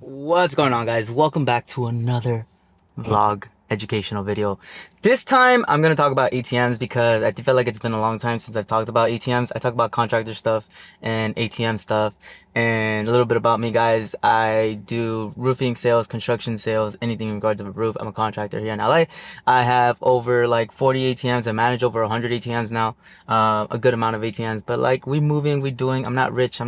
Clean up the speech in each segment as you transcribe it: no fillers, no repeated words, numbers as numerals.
What's going on, guys? Welcome back to another vlog educational video. This time I'm gonna talk about ATMs because I feel like it's been a long time since I've talked about ATMs. I talk about contractor stuff and ATM stuff, and a little bit about me, guys. I do roofing sales, construction sales, anything in regards to a roof. I'm a contractor here in LA. I have over like 40 ATMs. I manage over 100 ATMs now, a good amount of ATMs. But like we moving, we doing. I'm not rich.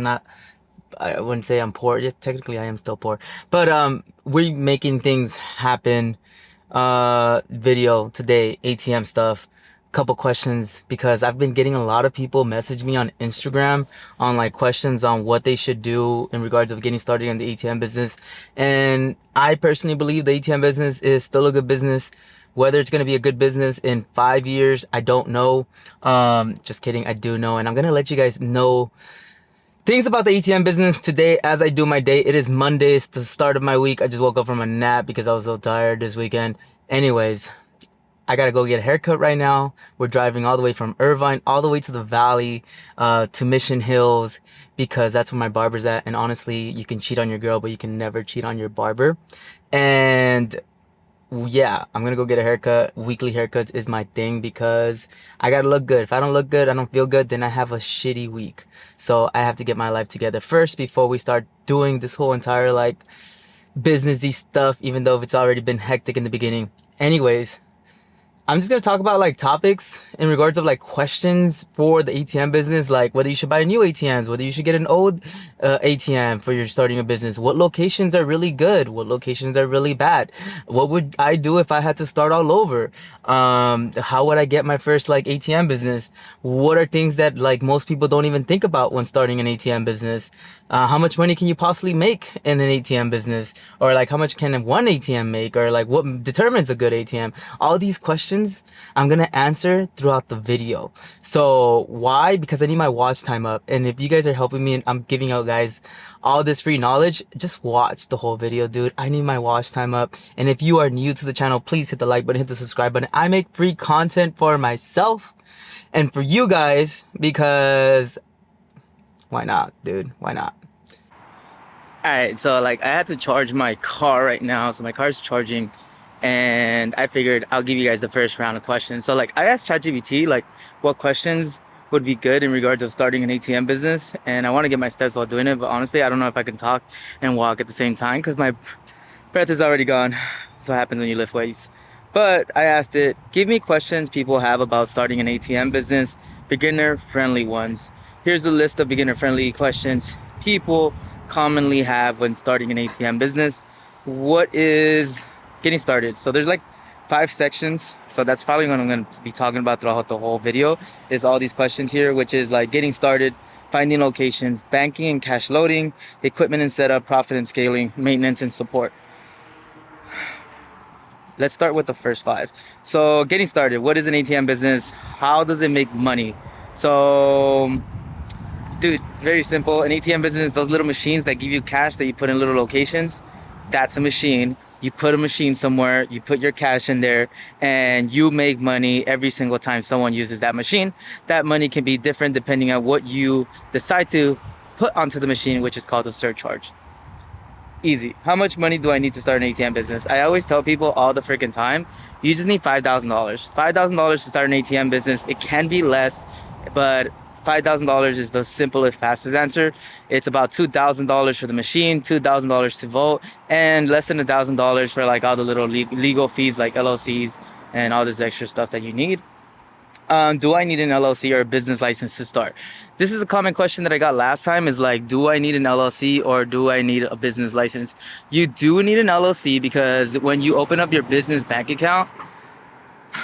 I wouldn't say I'm poor. Yes, technically I am still poor. But we're making things happen. Video today, ATM stuff. Couple questions because I've been getting a lot of people message me on Instagram on like questions on what they should do in regards of getting started in the ATM business. And I personally believe the ATM business is still a good business. Whether it's going to be a good business in 5 years, I don't know. Just kidding. I do know. And I'm going to let you guys know things about the ATM business today as I do my day. It is Monday. It's the start of my week. I just woke up from a nap because I was so tired this weekend. Anyways, I gotta go get a haircut right now. We're driving all the way from Irvine all the way to the valley, to Mission Hills, because that's where my barber's at. And honestly, you can cheat on your girl, but you can never cheat on your barber. And yeah, I'm gonna go get a haircut. Weekly haircuts is my thing because I gotta look good. If I don't look good, I don't feel good, then I have a shitty week. So I have to get my life together first before we start doing this whole entire like businessy stuff, even though it's already been hectic in the beginning. Anyways, I'm just gonna talk about like topics in regards of like questions for the ATM business, like whether you should buy new ATMs, whether you should get an old ATM for your starting a business, what locations are really good, what locations are really bad, what would I do if I had to start all over, how would I get my first like ATM business, what are things that like most people don't even think about when starting an ATM business, how much money can you possibly make in an ATM business, or like how much can one ATM make, or like what determines a good ATM. All these questions I'm gonna answer throughout the video. So why? Because I need my watch time up, and if you guys are helping me and I'm giving out guys all this free knowledge, just watch the whole video, dude. I need my watch time up. And if you are new to the channel, please hit the like button, hit the subscribe button. I make free content for myself and for you guys because why not, dude? Why not? All right, so like I had to charge my car right now, so my car's charging, and I figured I'll give you guys the first round of questions. So like I asked ChatGPT like what questions would be good in regards of starting an ATM business, and I want to get my steps while doing it, but honestly I don't know if I can talk and walk at the same time because my breath is already gone. That's what happens when you lift weights. But I asked it, give me questions people have about starting an ATM business, beginner friendly ones. Here's the list of beginner friendly questions people commonly have when starting an ATM business. What is getting started? So there's like 5 sections. So that's probably what I'm going to be talking about throughout the whole video is all these questions here, which is like getting started, finding locations, banking and cash loading, equipment and setup, profit and scaling, maintenance and support. Let's start with the first 5. So getting started, what is an ATM business? How does it make money? So dude, it's very simple. An ATM business is those little machines that give you cash that you put in little locations. That's a machine. You put a machine somewhere, you put your cash in there, and you make money every single time someone uses that machine. That money can be different depending on what you decide to put onto the machine, which is called a surcharge. Easy. How much money do I need to start an ATM business? I always tell people all the freaking time, you just need $5,000. $5,000 to start an ATM business. It can be less, but $5,000 is the simplest, fastest answer. It's about $2,000 for the machine, $2,000 to vote, and less than $1,000 for like all the little legal fees like LLCs and all this extra stuff that you need. Do I need an LLC or a business license to start? This is a common question that I got last time is like, do I need an LLC or do I need a business license? You do need an LLC because when you open up your business bank account,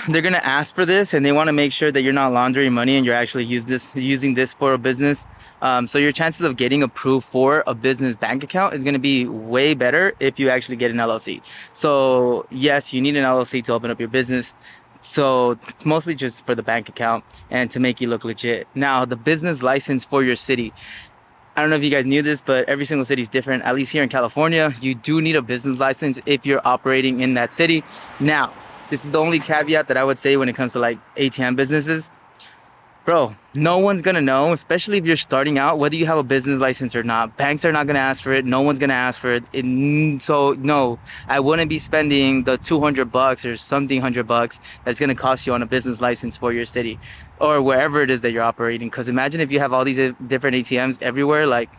they're going to ask for this and they want to make sure that you're not laundering money and you're actually using this for a business. So your chances of getting approved for a business bank account is going to be way better if you actually get an LLC. So yes, you need an LLC to open up your business. So it's mostly just for the bank account and to make you look legit. Now, the business license for your city. I don't know if you guys knew this, but every single city is different. At least here in California, you do need a business license if you're operating in that city. Now, this is the only caveat that I would say when it comes to like ATM businesses. bro, no one's gonna know, especially if you're starting out, whether you have a business license or not. Banks are not gonna ask for it. No one's gonna ask for it. So no, I wouldn't be spending the $200 or something $100 that's gonna cost you on a business license for your city or wherever it is that you're operating. Because imagine if you have all these different ATMs everywhere, like,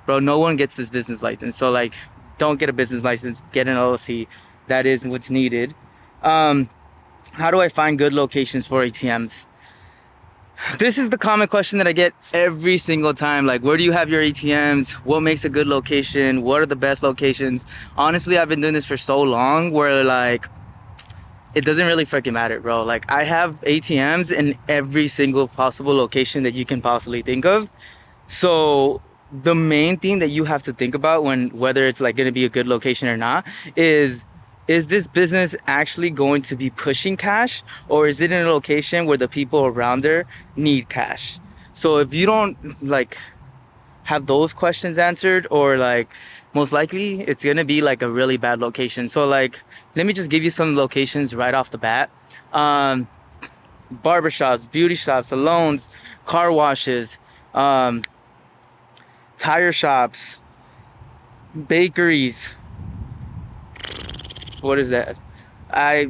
bro, no one gets this business license. So like, don't get a business license, get an LLC. That is what's needed. How do I find good locations for ATMs? This is the common question that I get every single time. Like, where do you have your ATMs? What makes a good location? What are the best locations? Honestly, I've been doing this for so long where like, it doesn't really freaking matter, bro. Like, I have ATMs in every single possible location that you can possibly think of. So the main thing that you have to think about when whether it's like going to be a good location or not is this business actually going to be pushing cash, or is it in a location where the people around there need cash? So if you don't like have those questions answered, or like, most likely it's going to be like a really bad location. So like, let me just give you some locations right off the bat. Barbershops, beauty shops, salons, car washes, tire shops, bakeries. What is that?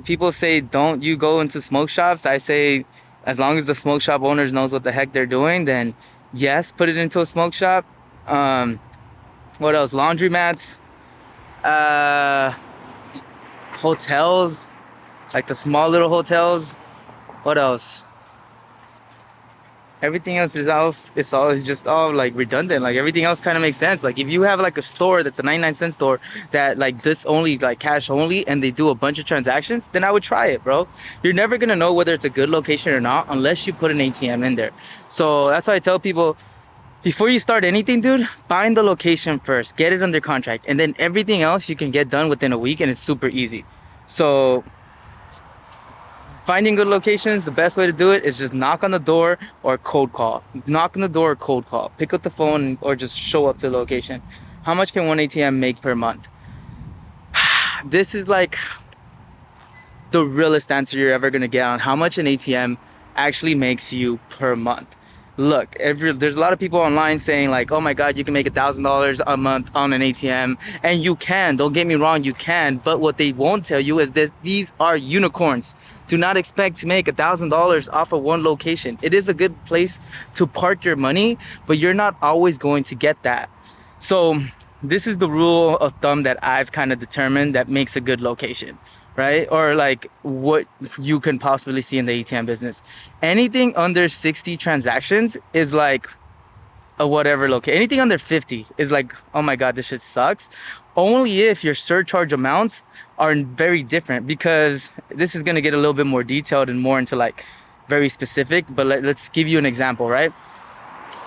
People say, don't you go into smoke shops? I say, as long as the smoke shop owners knows what the heck they're doing, then yes, put it into a smoke shop. What else? Laundromats, hotels, like the small little hotels. What else? Everything else is just all like redundant. Like, everything else kind of makes sense. Like, if you have like a store that's a 99-cent store that like this only like cash only, and they do a bunch of transactions, then I would try it, bro. You're never gonna know whether it's a good location or not unless you put an ATM in there. So that's why I tell people, before you start anything, dude, find the location first, get it under contract, and then everything else you can get done within a week, and it's super easy. So finding good locations, the best way to do it is just knock on the door or cold call. Knock on the door or cold call. Pick up the phone or just show up to the location. How much can one ATM make per month? This is like the realest answer you're ever gonna get on how much an ATM actually makes you per month. Look, there's a lot of people online saying like, oh my God, you can make $1,000 a month on an ATM. And you can, don't get me wrong, you can. But what they won't tell you is that these are unicorns. Do not expect to make $1,000 off of one location. It is a good place to park your money, but you're not always going to get that. So this is the rule of thumb that I've kind of determined that makes a good location, right? Or like what you can possibly see in the ATM business. Anything under 60 transactions is like a whatever location. Anything under 50 is like, oh my God, this shit sucks. Only if your surcharge amounts are very different, because this is going to get a little bit more detailed and more into like very specific, but let's give you an example, right?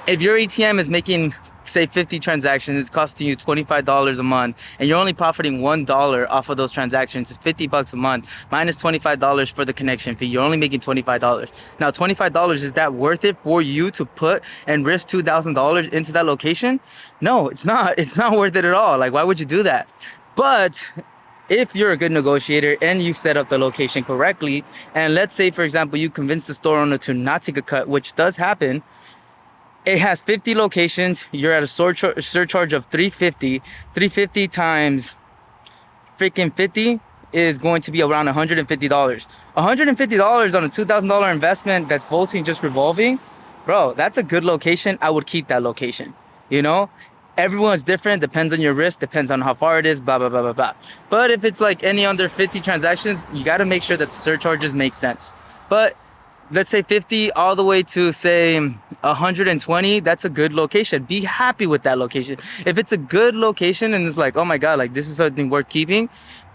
If your ATM is making, say, 50 transactions, it's costing you $25 a month, and you're only profiting $1 off of those transactions, it's $50 a month, minus $25 for the connection fee. You're only making $25. Now, $25, is that worth it for you to put and risk $2,000 into that location? No, it's not. It's not worth it at all. Like, why would you do that? But if you're a good negotiator and you set up the location correctly, and let's say, for example, you convince the store owner to not take a cut, which does happen. It has 50 locations. You're at a surcharge of $350. $350 times freaking 50 is going to be around $150. $150 on a $2,000 investment that's vaulting, just revolving. Bro, that's a good location. I would keep that location. You know, everyone's different. Depends on your risk. Depends on how far it is. Blah, blah, blah, blah, blah. But if it's like any under 50 transactions, you got to make sure that the surcharges make sense. But let's say 50 all the way to say 120, that's a good location. Be happy with that location. If it's a good location and it's like, oh my God, like this is something worth keeping,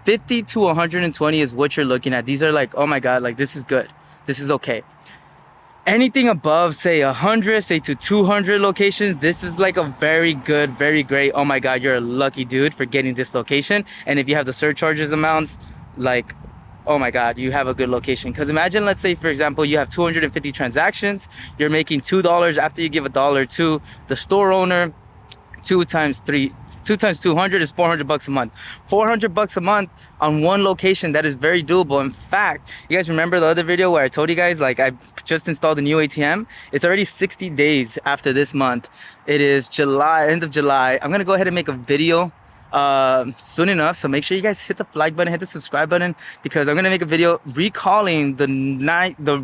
50 to 120 is what you're looking at. These are like, oh my God, like this is good. This is okay. Anything above, say 100, say to 200 locations, this is like a very good, very great, oh my God, you're a lucky dude for getting this location. And if you have the surcharges amounts, like, oh my God, you have a good location. Because imagine, let's say, for example, you have 250 transactions. You're making $2 after you give $1 to the store owner. 2 times 200 is $400 a month. $400 a month on one location. That is very doable. In fact, you guys remember the other video where I told you guys like I just installed a new ATM? It's already 60 days after this month. It is July, end of July. I'm gonna go ahead and make a video soon enough, so make sure you guys hit the like button, hit the subscribe button, because I'm gonna make a video recalling the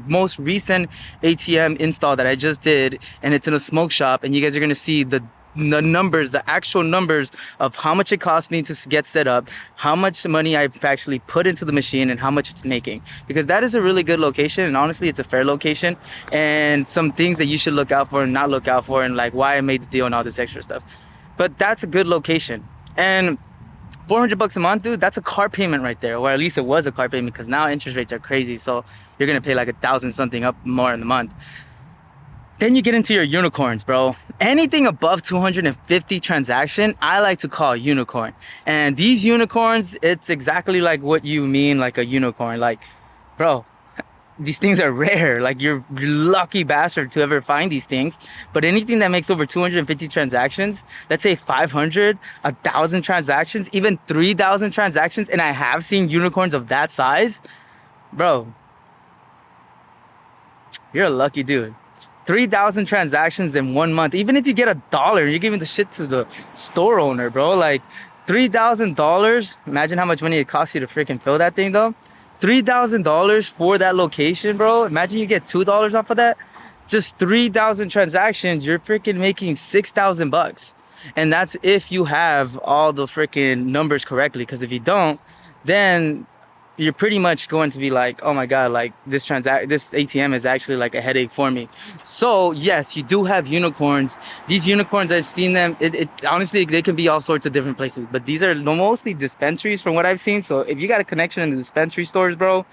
most recent ATM install that I just did, and it's in a smoke shop, and you guys are gonna see the numbers, the actual numbers of how much it cost me to get set up, how much money I've actually put into the machine, and how much it's making, because that is a really good location, and honestly it's a fair location, and some things that you should look out for and not look out for, and like why I made the deal and all this extra stuff. But that's a good location. And $400 a month, dude, that's a car payment right there, or at least it was a car payment, because now interest rates are crazy, so you're gonna pay like 1,000 something up more in the month. Then you get into your unicorns, bro. Anything above 250 transaction, I like to call a unicorn. And these unicorns, it's exactly like what you mean, like a unicorn. Like, bro, these things are rare. Like, you're lucky bastard to ever find these things. But anything that makes over 250 transactions, let's say 500, 1,000 transactions, even 3,000 transactions, and I have seen unicorns of that size, bro, you're a lucky dude. 3,000 transactions in 1 month. Even if you get $1, you're giving the shit to the store owner, bro. Like, $3,000. Imagine how much money it costs you to freaking fill that thing, though. $3,000 for that location, bro. Imagine you get $2 off of that. Just 3,000 transactions, you're freaking making $6,000. And that's if you have all the freaking numbers correctly. Because if you don't, then you're pretty much going to be like, oh my god, like this ATM is actually like a headache for me. So yes, you do have unicorns. These unicorns, I've seen them, it honestly, they can be all sorts of different places, but these are mostly dispensaries from what I've seen. So if you got a connection in the dispensary stores, bro,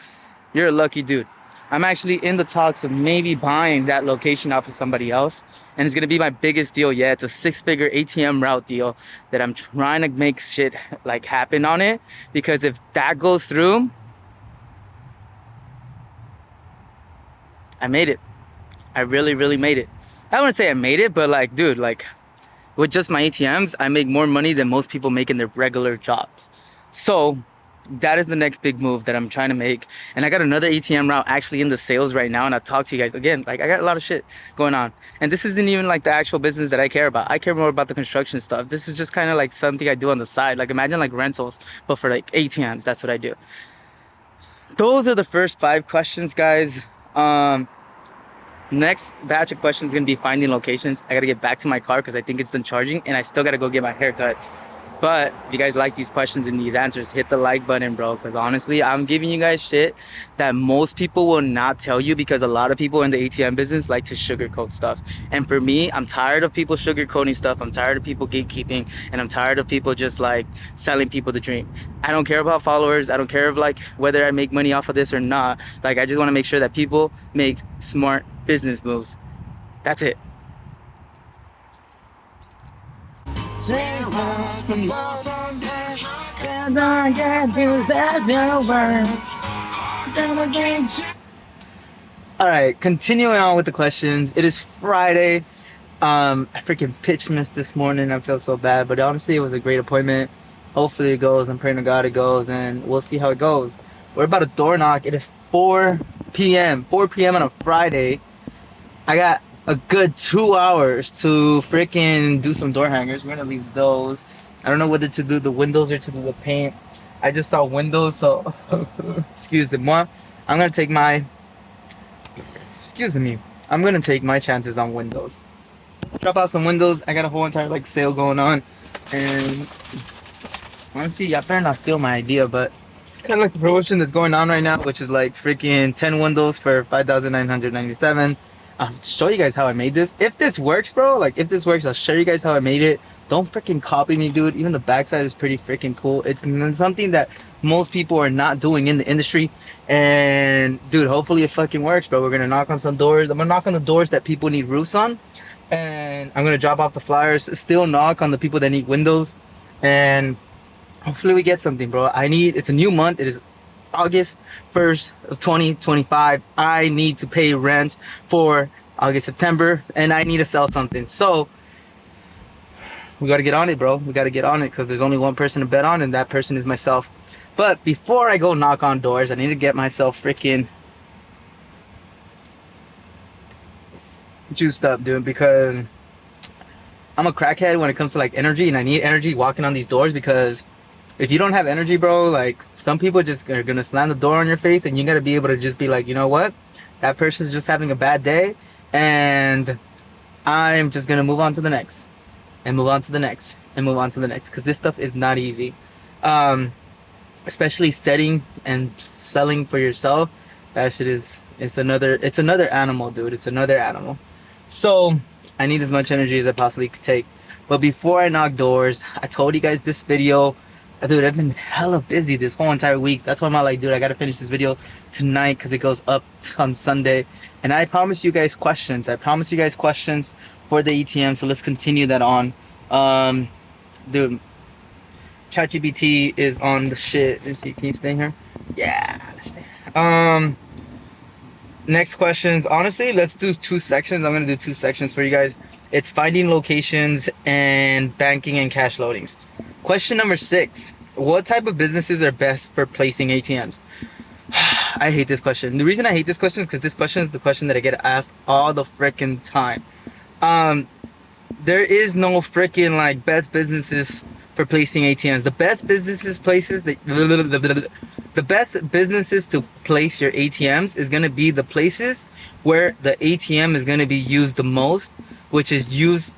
you're a lucky dude. I'm actually in the talks of maybe buying that location off of somebody else, and it's gonna be my biggest deal yet. It's a 6-figure ATM route deal that I'm trying to make shit like happen on it, because if that goes through, I made it. I really, really made it. I wouldn't say I made it, but like, dude, like with just my ATMs, I make more money than most people make in their regular jobs. So that is the next big move that I'm trying to make. And I got another ATM route actually in the sales right now, and I'll talk to you guys again. Like, I got a lot of shit going on, and this isn't even like the actual business that I care about. I care more about the construction stuff. This is just kind of like something I do on the side. Like, imagine like rentals, but for like ATMs. That's what I do. Those are the first 5 questions, guys. Next batch of questions is gonna be finding locations. I gotta get back to my car because I think it's done charging, and I still gotta go get my hair cut. But if you guys like these questions and these answers, hit the like button, bro, because honestly, I'm giving you guys shit that most people will not tell you, because a lot of people in the ATM business like to sugarcoat stuff. And for me, I'm tired of people sugarcoating stuff. I'm tired of people gatekeeping, and I'm tired of people just like selling people the dream. I don't care about followers. I don't care of like whether I make money off of this or not. Like, I just want to make sure that people make smart business moves. That's it. All right, continuing on with the questions. It is Friday. I freaking pitch missed this morning. I feel so bad, but honestly, it was a great appointment. Hopefully it goes. I'm praying to God it goes, and we'll see how it goes. We're about to door knock. It is 4 p.m. 4 p.m. on a Friday. I got a good 2 hours to freaking do some door hangers. We're gonna leave those. I don't know whether to do the windows or to do the paint. I just saw windows, so excuse me. I'm gonna take my chances on windows. Drop out some windows. I got a whole entire like sale going on, and honestly, y'all better not steal my idea, but it's kind of like the promotion that's going on right now, which is like freaking 10 windows for $5,997. I'll show you guys how I made this. If this works, bro, like if this works, I'll show you guys how I made it. Don't freaking copy me, dude. Even the backside is pretty freaking cool. It's something that most people are not doing in the industry. And dude, hopefully it fucking works, bro. We're gonna knock on some doors. I'm gonna knock on the doors that people need roofs on, and I'm gonna drop off the flyers. Still knock on the people that need windows, and hopefully we get something, bro. It's a new month. It is August 1st of 2025. I need to pay rent for August, September, and I need to sell something. So we got to get on it, bro. We got to get on it because there's only one person to bet on, and that person is myself. But before I go knock on doors, I need to get myself freaking juiced up, dude, because I'm a crackhead when it comes to like energy, and I need energy walking on these doors, because if you don't have energy, bro, like some people just are gonna slam the door on your face, and you gotta be able to just be like, you know what, that person's just having a bad day, and I'm just gonna move on to the next, and move on to the next, and move on to the next, because this stuff is not easy. Especially setting and selling for yourself, that shit is, it's another animal, dude. It's another animal. So I need as much energy as I possibly could take. But before I knock doors, I told you guys this video, dude, I've been hella busy this whole entire week. That's why I'm like, dude, I gotta finish this video tonight because it goes up on Sunday. And I promise you guys questions. I promise you guys questions for the ATM. So let's continue that on. Dude, ChatGPT is on the shit. Let's see, can you stay here? Yeah, let's stay here. Next questions. Honestly, let's do 2 sections. I'm gonna do 2 sections for you guys. It's finding locations and banking and cash loadings. Question number 6. What type of businesses are best for placing ATMs? I hate this question. The reason I hate this question is because this question is the question that I get asked all the freaking time. There is no freaking like best businesses for placing ATMs. The best businesses the best businesses to place your ATMs is gonna be the places where the ATM is gonna be used the most, which is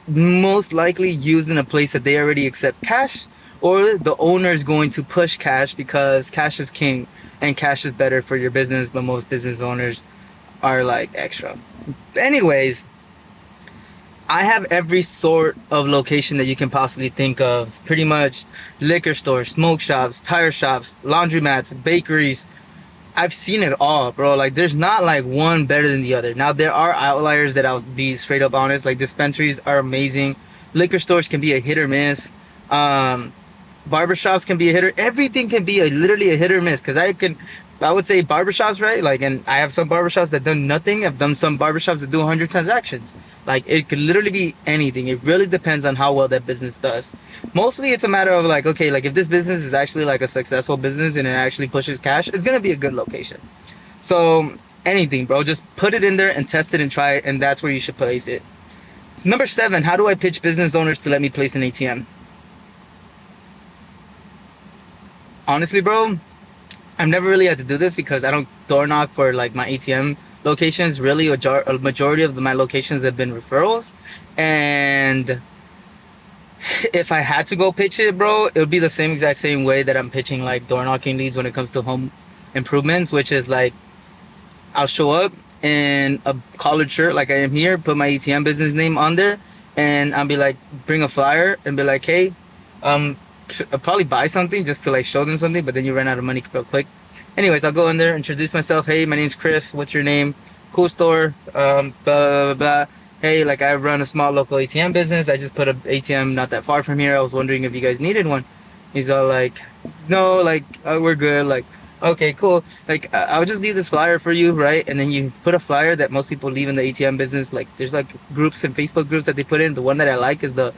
most likely used in a place that they already accept cash, or the owner is going to push cash because cash is king and cash is better for your business, but most business owners are like extra. Anyways, I have every sort of location that you can possibly think of. Pretty much liquor stores, smoke shops, tire shops, laundromats, bakeries. I've seen it all, bro. Like, there's not like one better than the other. Now, there are outliers that I'll be straight up honest. Like, dispensaries are amazing. Liquor stores can be a hit or miss. Barbershops can be a hit or... Everything can be literally a hit or miss. Because I would say barbershops, right? Like, and I have some barbershops that done nothing. I've done some barbershops that do 100 transactions. Like, it could literally be anything. It really depends on how well that business does. Mostly it's a matter of like, okay, like if this business is actually like a successful business and it actually pushes cash, it's gonna be a good location. So anything, bro, just put it in there and test it and try it, and that's where you should place it. So number 7, how do I pitch business owners to let me place an ATM? Honestly, bro, I've never really had to do this because I don't door knock for like my ATM locations. Really, a majority of my locations have been referrals, and if I had to go pitch it, bro, it would be the exact same way that I'm pitching like door knocking leads when it comes to home improvements, which is like I'll show up in a collared shirt like I am here, put my ATM business name on there, and I'll be like, bring a flyer and be like, hey, I'll probably buy something just to like show them something, but then you run out of money real quick. Anyways, I'll go in there, introduce myself. Hey, my name's Chris. What's your name? Cool store. Blah, blah, blah. Hey, like I run a small local ATM business. I just put an ATM not that far from here. I was wondering if you guys needed one. He's all like, no, like we're good. Like, okay, cool. Like I'll just leave this flyer for you, right? And then you put a flyer that most people leave in the ATM business. Like there's like groups and Facebook groups that they put in. The one that I like is like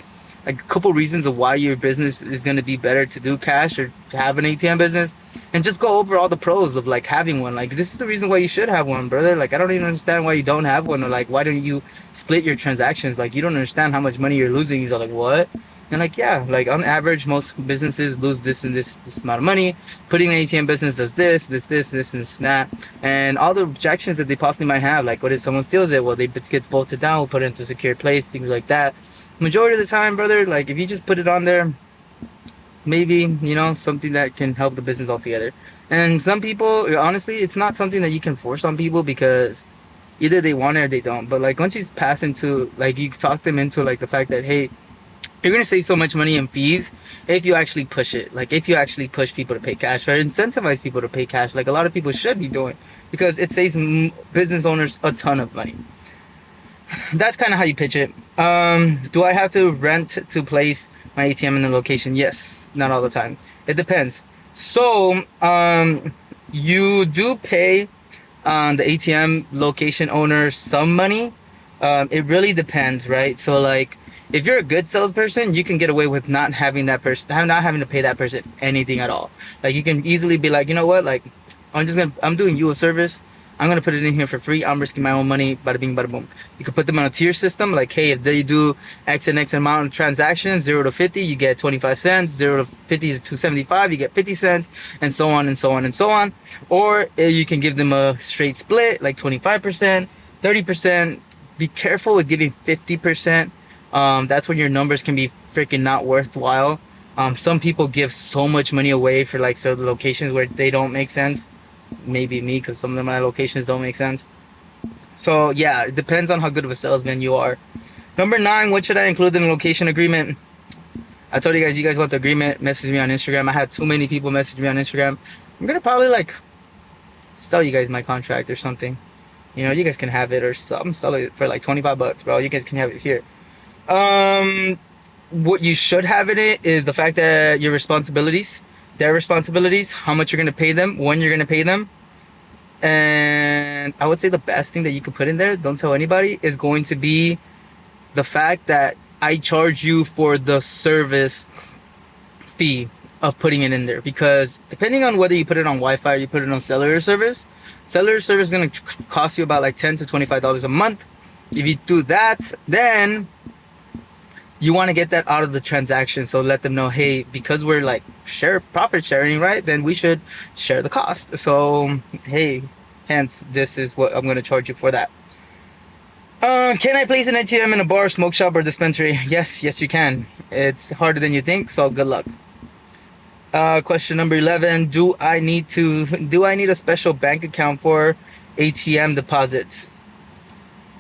a couple reasons of why your business is going to be better to do cash or to have an ATM business, and just go over all the pros of like having one. Like this is the reason why you should have one, brother. Like I don't even understand why you don't have one, or like why don't you split your transactions? Like you don't understand how much money you're losing. He's all like, what? And like, yeah, like on average most businesses lose this and this amount of money. Putting an ATM business does this and that, and all the objections that they possibly might have. Like what if someone steals it? Well, it gets bolted down, we'll put it into a secure place, things like that. Majority of the time, brother, like if you just put it on there, maybe, you know, something that can help the business altogether. And some people, honestly, it's not something that you can force on people because either they want it or they don't. But like once you pass into, like you talk them into like the fact that, hey, you're going to save so much money in fees if you actually push it. Like if you actually push people to pay cash or incentivize people to pay cash, like a lot of people should be doing, because it saves business owners a ton of money. That's kind of how you pitch it. Do I have to rent to place my ATM in the location? Yes, not all the time. It depends. So you do pay the ATM location owner some money. It really depends, right? So like If you're a good salesperson, you can get away with not having that person, not having to pay that person anything at all. Like you can easily be like, you know what, like I'm doing you a service. I'm gonna put it in here for free. I'm risking my own money. Bada bing, bada boom. You can put them on a tier system. Like, hey, if they do X and X amount of transactions, 0 to 50, you get 25 cents. 0 to 50 to 275, you get 50 cents, and so on and so on and so on. Or you can give them a straight split, like 25%, 30%. Be careful with giving 50%. That's when your numbers can be freaking not worthwhile. Some people give so much money away for like certain locations where they don't make sense. Maybe me, because some of my locations don't make sense. So yeah, it depends on how good of a salesman you are. Number 9, what should I include in the location agreement? I told you guys want the agreement, message me on Instagram. I had too many people message me on Instagram. I'm gonna probably like sell you guys my contract or something. You know, you guys can have it, or some sell it for like 25 bucks, bro. You guys can have it here. What you should have in it is the fact that your responsibilities, their responsibilities, how much you're gonna pay them, when you're gonna pay them. And I would say the best thing that you can put in there, don't tell anybody, is going to be the fact that I charge you for the service fee of putting it in there. Because depending on whether you put it on Wi-Fi or you put it on cellular service is going to cost you about like $10 to $25 a month. If you do that, then you want to get that out of the transaction. So let them know, hey, because we're like profit sharing, right? Then we should share the cost. So, hey, hence, this is what I'm going to charge you for that. Can I place an ATM in a bar, smoke shop, or dispensary? Yes, you can. It's harder than you think, so good luck. Question number 11, do I need a special bank account for ATM deposits?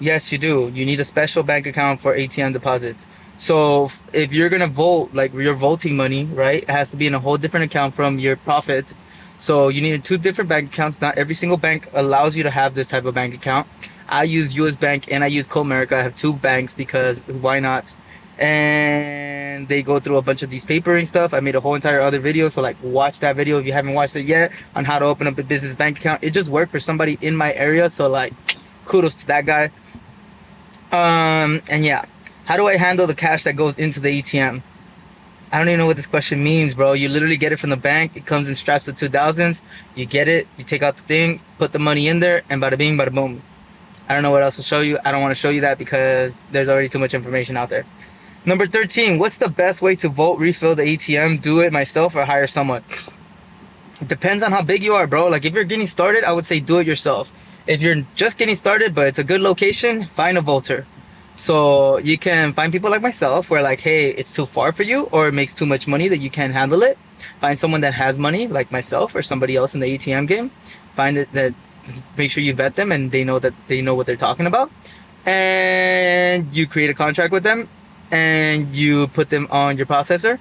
Yes, you do. You need a special bank account for ATM deposits. So if you're gonna vote, like you're voting money, right? It has to be in a whole different account from your profits. So you need 2 different bank accounts. Not every single bank allows you to have this type of bank account. I use US Bank and I use Comerica. I have 2 banks because why not? And they go through a bunch of these papering stuff. I made a whole entire other video, so like watch that video if you haven't watched it yet, on how to open up a business bank account. It just worked for somebody in my area, so like kudos to that guy. And yeah, how do I handle the cash that goes into the ATM? I don't even know what this question means, bro. You literally get it from the bank. It comes in straps of 2000s. You get it, you take out the thing, put the money in there, and bada bing, bada boom. I don't know what else to show you. I don't want to show you that because there's already too much information out there. Number 13, what's the best way to vote refill the ATM? Do it myself or hire someone? It depends on how big you are, bro. Like if you're getting started, I would say do it yourself. If you're just getting started, but it's a good location, find a voter. So you can find people like myself where like, hey, it's too far for you or it makes too much money that you can't handle it. Find someone that has money like myself or somebody else in the ATM game. Find it that, make sure you vet them and they know what they're talking about. And you create a contract with them and you put them on your processor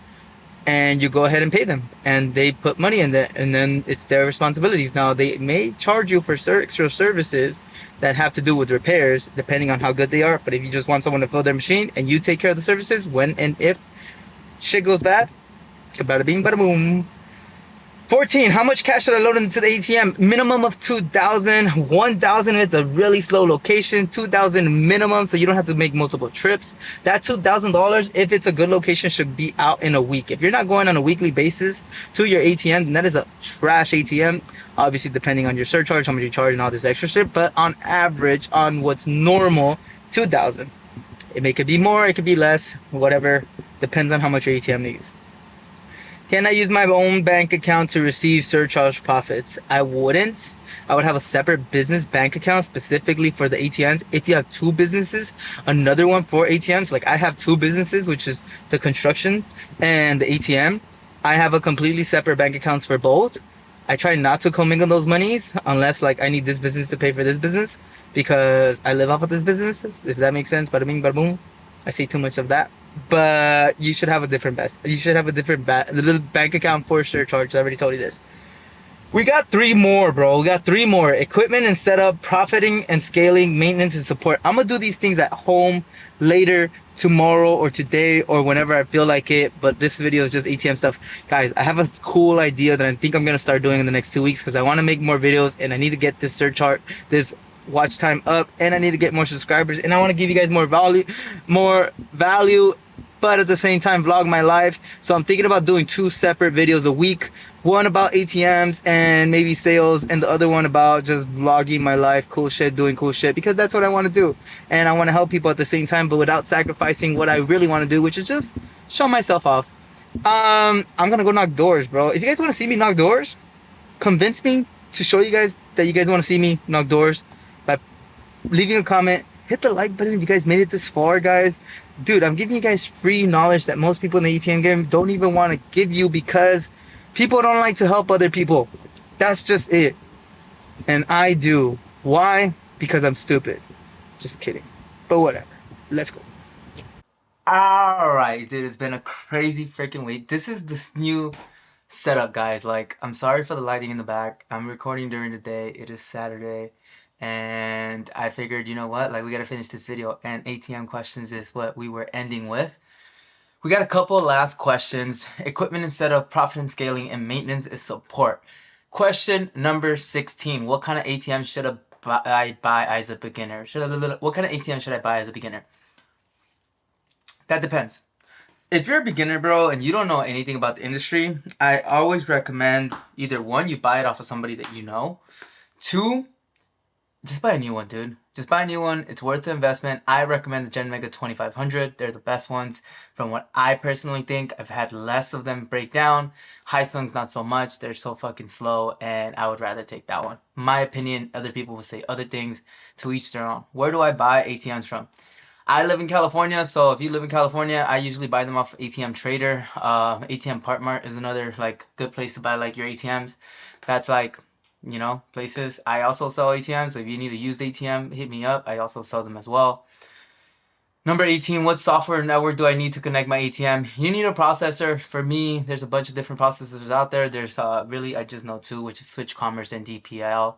and you go ahead and pay them and they put money in there, and then it's their responsibilities. Now they may charge you for extra services that have to do with repairs depending on how good they are, but if you just want someone to fill their machine and you take care of the services when and if shit goes bad, bada bing bada boom. 14, how much cash should I load into the ATM? Minimum of 2,000, 1,000 if it's a really slow location, 2,000 minimum so you don't have to make multiple trips. That $2,000, if it's a good location, should be out in a week. If you're not going on a weekly basis to your ATM, then that is a trash ATM. Obviously, depending on your surcharge, how much you charge and all this extra shit, but on average, on what's normal, 2,000. It could be more, it could be less, whatever. Depends on how much your ATM needs. Can I use my own bank account to receive surcharge profits? I wouldn't. I would have a separate business bank account specifically for the ATMs. If you have 2 businesses, another one for ATMs. Like I have 2 businesses, which is the construction and the ATM. I have a completely separate bank accounts for both. I try not to commingle those monies unless like I need this business to pay for this business because I live off of this business, if that makes sense. Bada bing, bada boom. I say too much of that. But you should have a different little bank account for surcharge. I already told you this. We got 3 more, bro. We got 3 more. Equipment and setup, profiting and scaling, maintenance and support. I'm gonna do these things at home later, tomorrow or today or whenever I feel like it. But this video is just ATM stuff. Guys, I have a cool idea that I think I'm gonna start doing in the next 2 weeks because I want to make more videos and I need to get this surcharge, this watch time up, and I need to get more subscribers, and I want to give you guys more value, but at the same time vlog my life. So I'm thinking about doing 2 separate videos a week, one about ATMs and maybe sales, and the other one about just vlogging my life, cool shit, doing cool shit, because that's what I want to do, and I want to help people at the same time, but without sacrificing what I really want to do, which is just show myself off. I'm gonna go knock doors, bro. If you guys want to see me knock doors, convince me to show you guys that you guys want to see me knock doors by leaving a comment. Hit the like button if you guys made it this far, guys. Dude, I'm giving you guys free knowledge that most people in the ATM game don't even want to give you, because people don't like to help other people. That's just it. And I do. Why? Because I'm stupid. Just kidding. But whatever. Let's go. Alright, dude, it's been a crazy freaking week. This is this new setup, guys. Like, I'm sorry for the lighting in the back. I'm recording during the day. It is Saturday. And I figured, you know what? Like, we gotta finish this video. And ATM questions is what we were ending with. We got a couple last questions. Equipment instead of profit and scaling, and maintenance is support. Question number 16. What kind of ATM should I buy as a beginner? What kind of ATM should I buy as a beginner? That depends. If you're a beginner, bro, and you don't know anything about the industry, I always recommend either 1, you buy it off of somebody that you know. 2, just buy a new one, dude. Just buy a new one. It's worth the investment. I recommend the Gen Mega 2500. They're the best ones from what I personally think. I've had less of them break down. Hisungs, not so much. They're so fucking slow, and I would rather take that one. My opinion, other people will say other things. To each their own. Where do I buy ATMs from? I live in California, so if you live in California, I usually buy them off ATM Trader. ATM Part Mart is another like good place to buy like your ATMs. That's like, you know, places. I also sell ATMs, so if you need a used ATM, hit me up. I also sell them as well. Number 18, what software network do I need to connect my ATM? You need a processor. For me, there's a bunch of different processors out there. There's really, I just know 2, which is Switch Commerce and DPS.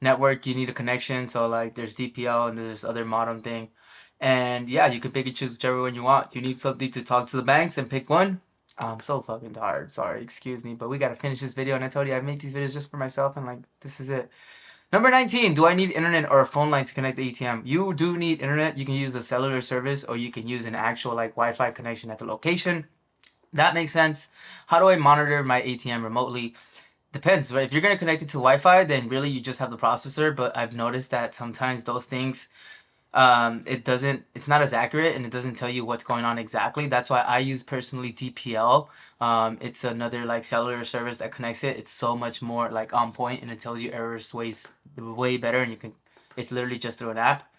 Network, you need a connection, so like there's DPL and there's other modem thing, and yeah, you can pick and choose whichever one you want. You need something to talk to the banks and pick one. I'm so fucking tired, sorry, excuse me, but we gotta finish this video, and I told you I make these videos just for myself, and like this is it. Number 19, do I need internet or a phone line to connect the ATM? You do need internet. You can use a cellular service, or you can use an actual like Wi-Fi connection at the location. That makes sense. How do I monitor my ATM remotely? Depends, right? If you're going to connect it to Wi-Fi, then really you just have the processor, but I've noticed that sometimes those things, it's not as accurate, and it doesn't tell you what's going on exactly. That's why I use personally DPL. It's another like cellular service that connects it. It's so much more like on point, and it tells you errors way better, and it's literally just through an app.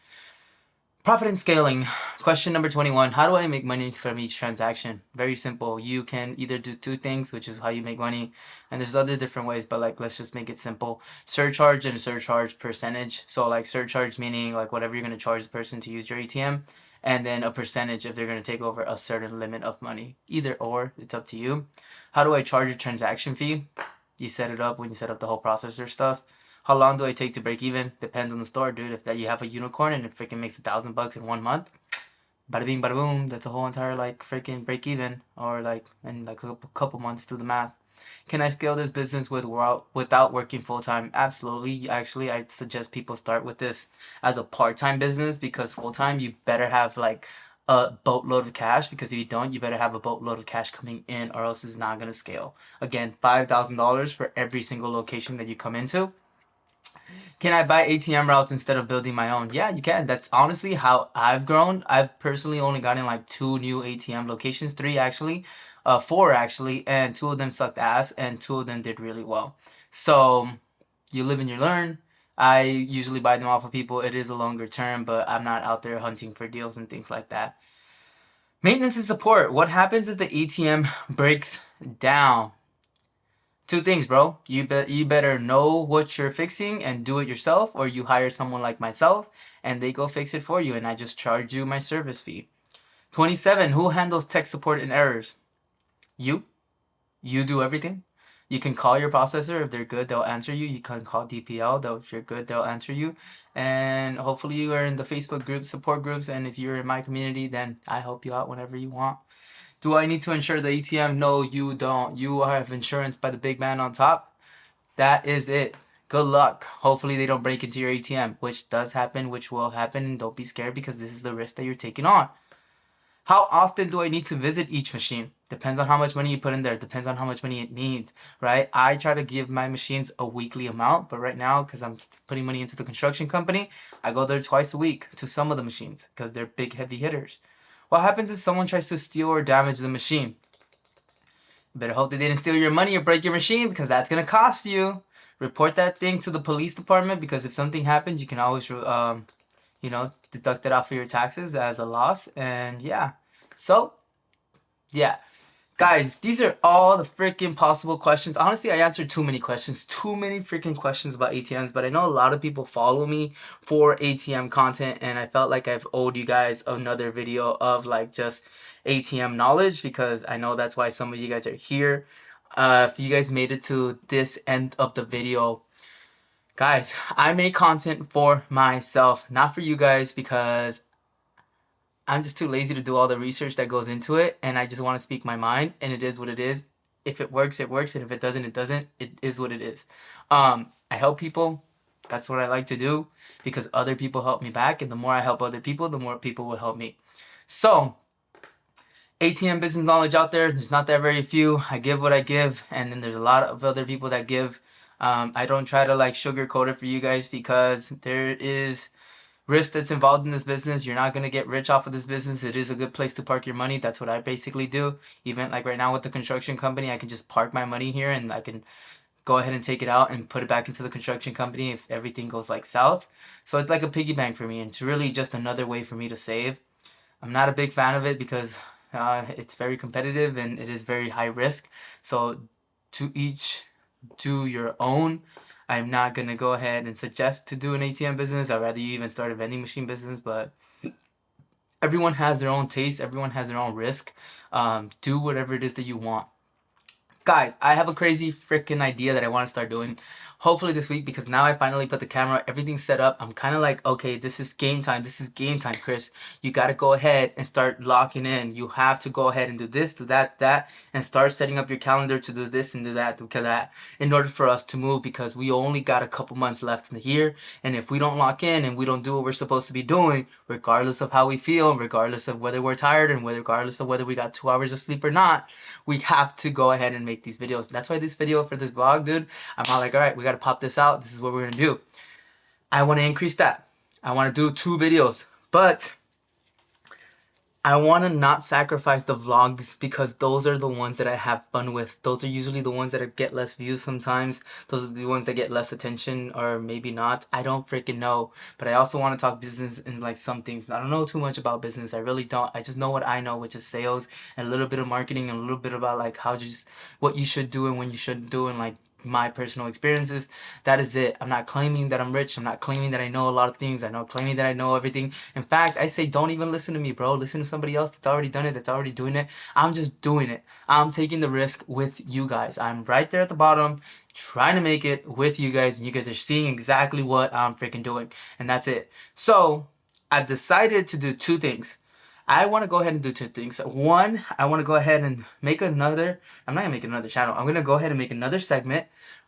Profit and scaling. Question number 21. How do I make money from each transaction? Very simple. You can either do 2 things, which is how you make money. And there's other different ways, but like, let's just make it simple. Surcharge and surcharge percentage. So like surcharge meaning like whatever you're going to charge the person to use your ATM. And then a percentage if they're going to take over a certain limit of money. Either or, it's up to you. How do I charge a transaction fee? You set it up when you set up the whole processor stuff. How long do I take to break even? Depends on the store, dude. If that you have a unicorn and it freaking makes $1,000 in 1 month, bada bing, bada boom. That's a whole entire like freaking break even, or like in like a couple months. Do the math. Can I scale this business without working full time? Absolutely. Actually, I suggest people start with this as a part-time business, because full time you better have like a boatload of cash, because if you don't, you better have a boatload of cash coming in, or else it's not gonna scale. Again, $5,000 for every single location that you come into. Can I buy ATM routes instead of building my own? Yeah, you can. That's honestly how I've grown. I've personally only gotten like 2 new ATM locations, 3 actually, 4 actually, and 2 of them sucked ass, and 2 of them did really well. So you live and you learn. I usually buy them off of people. It is a longer term, but I'm not out there hunting for deals and things like that. Maintenance and support. What happens if the ATM breaks down? 2 things, bro. You better know what you're fixing and do it yourself, or you hire someone like myself and they go fix it for you, and I just charge you my service fee. 27, who handles tech support and errors? You. You do everything. You can call your processor. If they're good, they'll answer you. You can call DPL. If you're good, they'll answer you. And hopefully you are in the Facebook groups, support groups, and if you're in my community, then I help you out whenever you want. Do I need to insure the ATM? No, you don't. You have insurance by the big man on top. That is it. good luck. Hopefully they don't break into your ATM, which does happen, which will happen, and don't be scared because this is the risk that you're taking on. How often do I need to visit each machine? Depends on how much money you put in there. Depends on how much money it needs, right? I try to give my machines a weekly amount, but right now, because I'm putting money into the construction company, I go there twice a week to some of the machines because they're big, heavy hitters. What happens if someone tries to steal or damage the machine? You better hope they didn't steal your money or break your machine because that's going to cost you. Report that thing to the police department because if something happens, you can always, deduct it off of your taxes as a loss. And yeah, so yeah. Guys, these are all the freaking possible questions. Honestly, I answered too many questions. Too many freaking questions about ATMs. But I know a lot of people follow me for ATM content. And I felt like I've owed you guys another video of like just ATM knowledge. Because I know that's why some of you guys are here. If you guys made it to this end of the video, guys, I make content for myself. Not for you guys because I'm just too lazy to do all the research that goes into it, and I just want to speak my mind, and it is what it is. If it works, it works, and if it doesn't, it doesn't. It is what it is. I help people. That's what I like to do because other people help me back, and the more I help other people, the more people will help me. So, ATM business knowledge out there, there's not that very few. I give what I give, and then there's a lot of other people that give. I don't try to like sugarcoat it for you guys because there is risk that's involved in this business. You're not going to get rich off of this business. It is a good place to park your money. That's what I basically do. Even like right now with the construction company, I can just park my money here and I can go ahead and take it out and put it back into the construction company if everything goes like south. So it's like a piggy bank for me, and it's really just another way for me to save. I'm not a big fan of it because it's very competitive and it is very high risk. So to each do your own. I'm not going to go ahead and suggest to do an ATM business. I'd rather you even start a vending machine business, but everyone has their own taste. Everyone has their own risk. Do whatever it is that you want. Guys, I have a crazy freaking idea that I want to start doing. Hopefully this week, because now I finally put the camera, everything's set up. I'm kind of like, okay, this is game time. This is game time, Chris. You got to go ahead and start locking in. You have to go ahead and do this, do that, and start setting up your calendar to do this and do that, in order for us to move, because we only got a couple months left in the year. And if we don't lock in and we don't do what we're supposed to be doing, regardless of how we feel, regardless of whether we're tired, and regardless of whether we got 2 hours of sleep or not, we have to go ahead and make these videos. That's why this video for this vlog, dude, I'm all like, all right, we got to pop this out. This is what we're gonna do. I want to increase that. I want to do 2 videos, but I want to not sacrifice the vlogs because those are the ones that I have fun with. Those are usually the ones that get less views sometimes. Those are the ones that get less attention, or maybe not. I don't freaking know. But I also want to talk business and like some things. I don't know too much about business. I really don't. I just know what I know, which is sales and a little bit of marketing and a little bit about like what you should do and when you shouldn't do, and like my personal experiences. That is it. I'm not claiming that I'm rich. I'm not claiming that I know a lot of things. I'm not claiming that I know everything. In fact, I say don't even listen to me, bro. Listen to somebody else that's already done it, that's already doing it. I'm just doing it. I'm taking the risk with you guys. I'm right there at the bottom trying to make it with you guys, and you guys are seeing exactly what I'm freaking doing, and that's it. So I've decided to do 2 things. I want to go ahead and do 2 things. One, I want to go ahead and make another, I'm not going to make another channel. I'm going to go ahead and make another segment.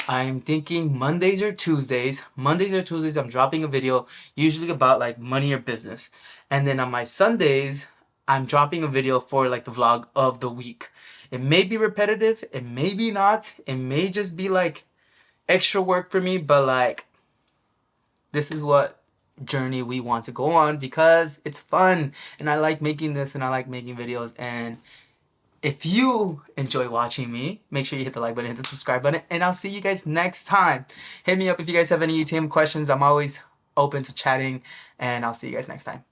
I'm thinking Mondays or Tuesdays. Mondays or Tuesdays, I'm dropping a video, usually about like money or business. And then on my Sundays, I'm dropping a video for like the vlog of the week. It may be repetitive. It may be not. It may just be like extra work for me, but like, this is what journey we want to go on because it's fun and I like making this and I like making videos. And if you enjoy watching me, make sure you hit the like button, hit the subscribe button, and I'll see you guys next time. Hit me up if you guys have any ATM questions. I'm always open to chatting, and I'll see you guys next time.